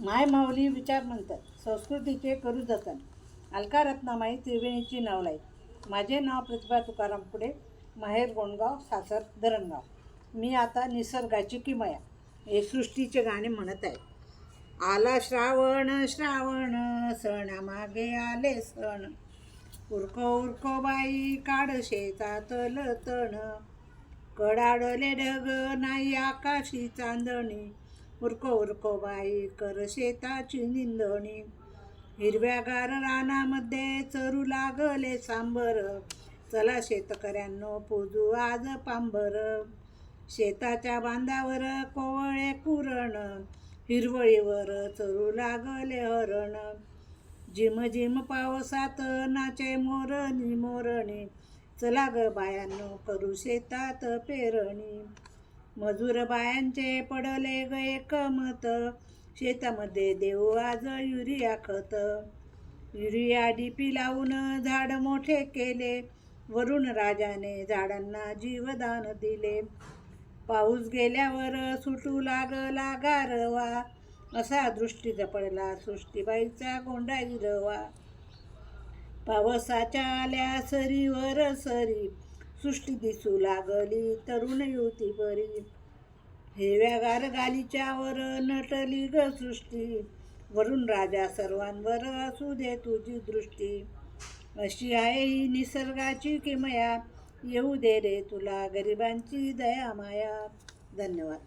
माय माऊली विचार म्हणतात, संस्कृतीचे करू जतन. अलका रत्नामाई त्रिवेणीची नवलाई. माझे नाव प्रतिभा तुकाराम पुढे, माहेर गोंडगाव, सासर धरणगाव. मी आता निसर्गाची किमया हे सृष्टीचे गाणे म्हणत आहे. आला श्रावण श्रावण, सणामागे आले सण. उरको उरको बाई, काढ शेतातल तण. कडाडले ढग, नाही आकाशी चांदणी. उरको उरको बाई, कर शेताची निंदणी. हिरव्यागार रानामध्ये चरू लागले सांबर. चला शेतकऱ्यांनो, पूजू आज पांबर. शेताच्या बांधावर कोवळे कुरण, हिरवळीवर चरू लागले हरण. झिम झिम पावसात नाचे मोरणी मोरणी. चला ग बायांनो, करू शेतात पेरणी. मजूर बायांचे पडले ग एकमत, शेतामध्ये देऊ आज युरिया खत. युरिया डीपी लावून झाड मोठे केले, वरून राजाने झाडांना जीवदान दिले. पाऊस गेल्यावर सुटू लागला गारवा, असा दृष्टीचा पडला सृष्टीबाईचा गोंडा हिरवा. पावसाच्या आल्या सरीवर सरी, सृष्टी दिसू लागली तरुण युवती बरी. हिरव्यागार गालीच्यावर नटली ग सृष्टी, वरून राजा सर्वांवर असू दे तुझी दृष्टी. अशी आहे ही निसर्गाची किमया, येऊ दे रे तुला गरिबांची दया माया. धन्यवाद.